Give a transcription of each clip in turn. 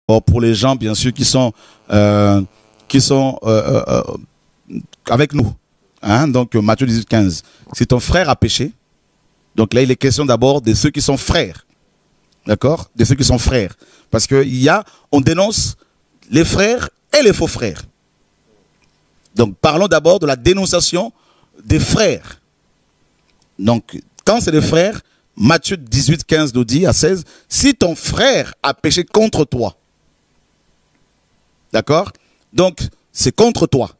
Or, pour les gens, bien sûr, qui sont avec nous. Hein? Donc, Matthieu 18, 15. Si ton frère a péché, donc là, il est question d'abord de ceux qui sont frères. D'accord? De ceux qui sont frères. Parce on dénonce les frères et les faux frères. Donc, parlons d'abord de la dénonciation des frères. Donc, quand c'est des frères, Matthieu 18, 15 nous dit à 16, si ton frère a péché contre toi, d'accord? Donc, c'est contre toi.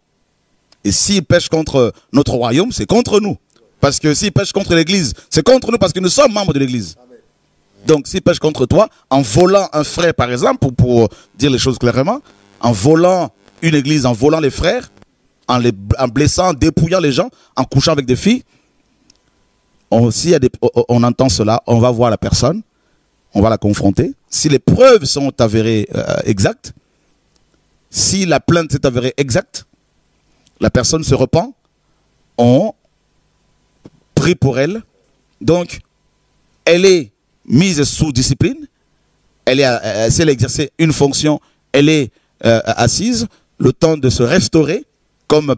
Et s'il pêche contre notre royaume, c'est contre nous. Parce que s'il pêche contre l'église, c'est contre nous parce que nous sommes membres de l'église. Donc, s'il pêche contre toi, en volant un frère, par exemple, pour dire les choses clairement, en volant une église, en volant les frères, en blessant, en dépouillant les gens, en couchant avec des filles, on entend cela, on va voir la personne, on va la confronter. Si les preuves sont avérées exactes, si la plainte s'est avérée exacte, la personne se repent, on prie pour elle. Donc, elle est mise sous discipline, si elle a exercé une fonction, elle est assise, le temps de se restaurer, comme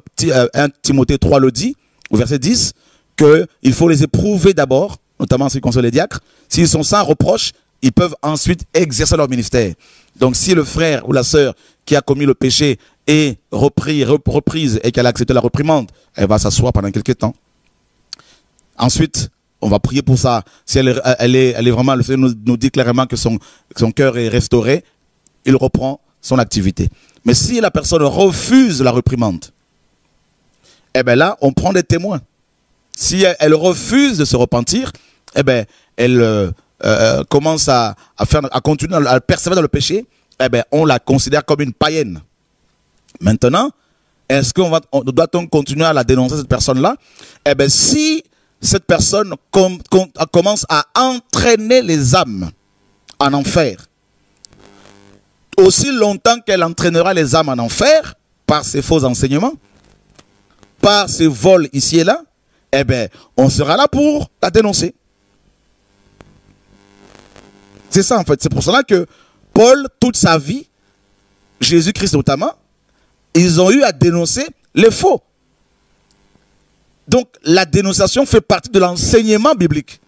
1 Timothée 3 le dit, au verset 10, qu'il faut les éprouver d'abord, notamment en ce qui concerne les diacres. S'ils sont sans reproche, ils peuvent ensuite exercer leur ministère. Donc si le frère ou la sœur qui a commis le péché est reprise et qu'elle a accepté la reprimande, elle va s'asseoir pendant quelques temps. Ensuite, on va prier pour ça. Si elle est vraiment, le Seigneur nous dit clairement que son cœur est restauré, il reprend son activité. Mais si la personne refuse la reprimande, eh bien là, on prend des témoins. Si elle refuse de se repentir, eh ben, elle commence à continuer à persévérer dans le péché, eh ben, on la considère comme une païenne. Maintenant, est-ce doit-on continuer à la dénoncer, cette personne-là? Eh ben, si cette personne commence à entraîner les âmes en enfer, aussi longtemps qu'elle entraînera les âmes en enfer, par ses faux enseignements, par ses vols ici et là, eh bien, on sera là pour la dénoncer. C'est ça en fait. C'est pour cela que Paul, toute sa vie, Jésus-Christ notamment, ils ont eu à dénoncer les faux. Donc la dénonciation fait partie de l'enseignement biblique.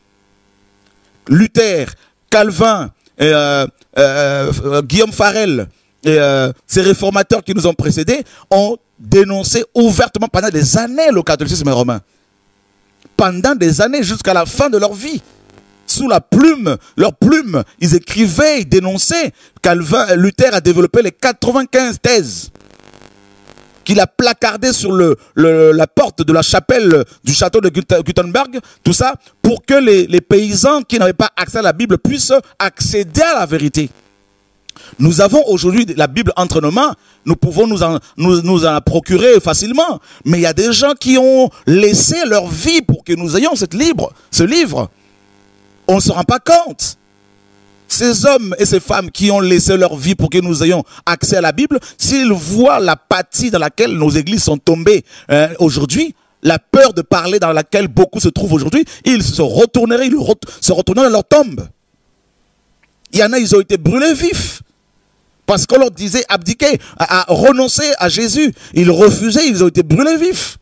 Luther, Calvin, Guillaume Farel, et ces réformateurs qui nous ont précédés ont dénoncé ouvertement pendant des années le catholicisme romain. Pendant des années, jusqu'à la fin de leur vie. Sous leur plume, ils écrivaient, ils dénonçaient. Luther a développé les 95 thèses qu'il a placardées sur la porte de la chapelle du château de Gutenberg, tout ça, pour que les paysans qui n'avaient pas accès à la Bible puissent accéder à la vérité. Nous avons aujourd'hui la Bible entre nos mains, nous pouvons nous en procurer facilement, mais il y a des gens qui ont laissé leur vie pour que nous ayons ce livre. On ne se rend pas compte. Ces hommes et ces femmes qui ont laissé leur vie pour que nous ayons accès à la Bible, s'ils voient l'apathie dans laquelle nos églises sont tombées aujourd'hui, la peur de parler dans laquelle beaucoup se trouvent aujourd'hui, ils se retourneraient dans leur tombe. Il y en a, ils ont été brûlés vifs. Parce qu'on leur disait abdiquer, à renoncer à Jésus. Ils refusaient, ils ont été brûlés vifs.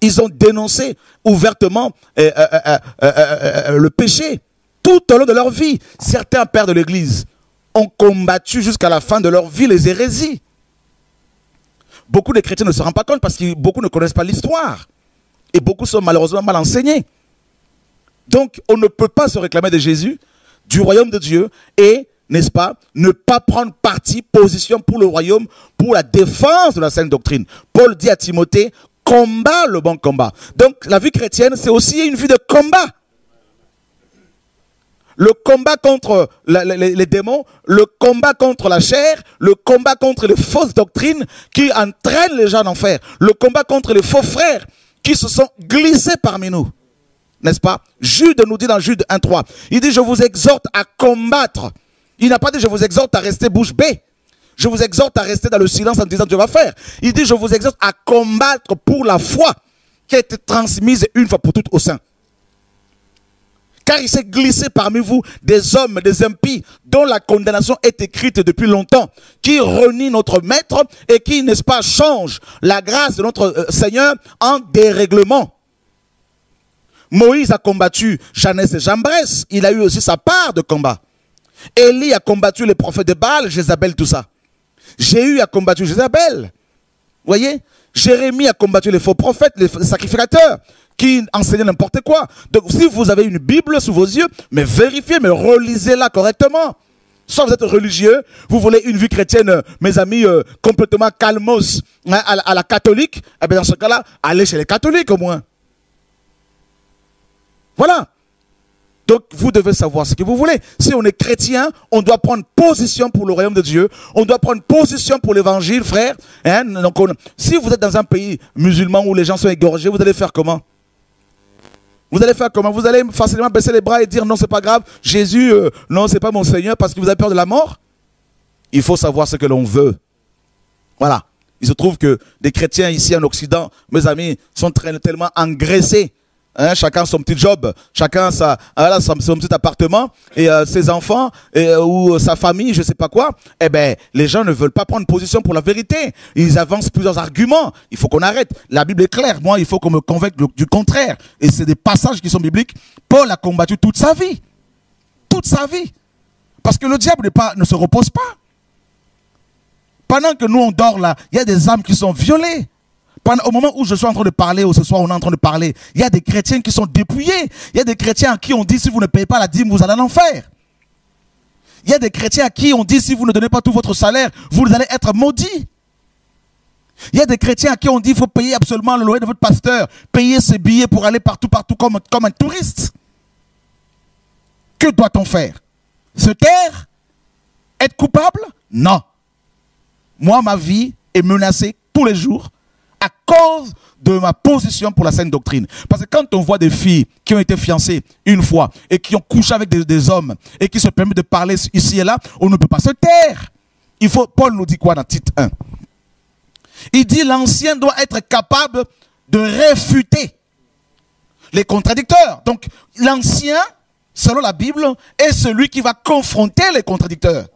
Ils ont dénoncé ouvertement le péché tout au long de leur vie. Certains pères de l'Église ont combattu jusqu'à la fin de leur vie les hérésies. Beaucoup de chrétiens ne se rendent pas compte parce que beaucoup ne connaissent pas l'histoire. Et beaucoup sont malheureusement mal enseignés. Donc on ne peut pas se réclamer de Jésus, du royaume de Dieu et, n'est-ce pas, ne pas prendre parti, position pour le royaume, pour la défense de la sainte doctrine. Paul dit à Timothée, combat le bon combat. Donc la vie chrétienne, c'est aussi une vie de combat. Le combat contre les démons, le combat contre la chair, le combat contre les fausses doctrines qui entraînent les gens en enfer, le combat contre les faux frères qui se sont glissés parmi nous. N'est-ce pas? Jude nous dit dans Jude 1,3, il dit, je vous exhorte à combattre. Il n'a pas dit, je vous exhorte à rester bouche bée. Je vous exhorte à rester dans le silence en disant, Dieu va faire. Il dit, je vous exhorte à combattre pour la foi qui a été transmise une fois pour toutes au sein. car il s'est glissé parmi vous des hommes, des impies, dont la condamnation est écrite depuis longtemps, qui renient notre maître et qui, n'est-ce pas, change la grâce de notre Seigneur en dérèglement. Moïse a combattu Janès et Jambres, il a eu aussi sa part de combat. Élie a combattu les prophètes de Baal, Jézabel, tout ça. Jéhu a combattu Jézabel. Vous voyez? Jérémie a combattu les faux prophètes, les sacrificateurs, qui enseignaient n'importe quoi. Donc si vous avez une Bible sous vos yeux, mais vérifiez, mais relisez-la correctement. Soit vous êtes religieux, vous voulez une vie chrétienne, mes amis, complètement calmos, hein, à la catholique, eh bien dans ce cas-là, allez chez les catholiques au moins. Voilà. Donc, vous devez savoir ce que vous voulez. Si on est chrétien, on doit prendre position pour le royaume de Dieu. On doit prendre position pour l'évangile, frère. Hein? Donc, si vous êtes dans un pays musulman où les gens sont égorgés, vous allez faire comment? Vous allez faire comment? Vous allez facilement baisser les bras et dire non, c'est pas grave. Jésus, non, c'est pas mon Seigneur parce que vous avez peur de la mort? Il faut savoir ce que l'on veut. Voilà. Il se trouve que des chrétiens ici en Occident, mes amis, sont tellement engraissés. Hein, chacun son petit job, chacun son petit appartement et ses enfants ou sa famille, je sais pas quoi. Eh ben, les gens ne veulent pas prendre position pour la vérité. Ils avancent plusieurs arguments. Il faut qu'on arrête. La Bible est claire. Moi, il faut qu'on me convainque du contraire. Et c'est des passages qui sont bibliques. Paul a combattu toute sa vie. Toute sa vie. Parce que le diable ne se repose pas. Pendant que nous on dort là, il y a des âmes qui sont violées. Au moment où je suis en train de parler, ou ce soir on est en train de parler, il y a des chrétiens qui sont dépouillés. Il y a des chrétiens à qui on dit si vous ne payez pas la dîme, vous allez en enfer. Il y a des chrétiens à qui on dit si vous ne donnez pas tout votre salaire, vous allez être maudits. Il y a des chrétiens à qui on dit il faut payer absolument le loyer de votre pasteur, payer ses billets pour aller partout comme un touriste. Que doit-on faire? Se taire? Être coupable? Non. Moi, ma vie est menacée tous les jours à cause de ma position pour la saine doctrine. Parce que quand on voit des filles qui ont été fiancées une fois et qui ont couché avec des hommes et qui se permettent de parler ici et là, on ne peut pas se taire. Paul nous dit quoi dans Tite 1? Il dit l'ancien doit être capable de réfuter les contradicteurs. Donc l'ancien, selon la Bible, est celui qui va confronter les contradicteurs.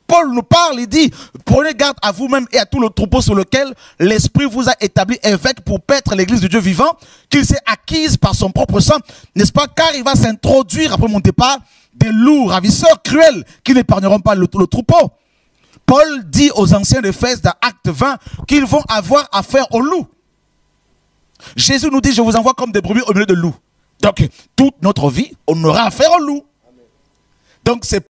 Paul nous parle, il dit, prenez garde à vous-même et à tout le troupeau sur lequel l'Esprit vous a établi évêque pour paître l'église de Dieu vivant, qu'il s'est acquise par son propre sang, n'est-ce pas? Car il va s'introduire après mon départ des loups ravisseurs cruels qui n'épargneront pas le troupeau. Paul dit aux anciens d'Éphèse dans Acte 20 qu'ils vont avoir affaire aux loups. Jésus nous dit, je vous envoie comme des brebis au milieu de loups. Donc, toute notre vie, on aura affaire aux loups. Donc, c'est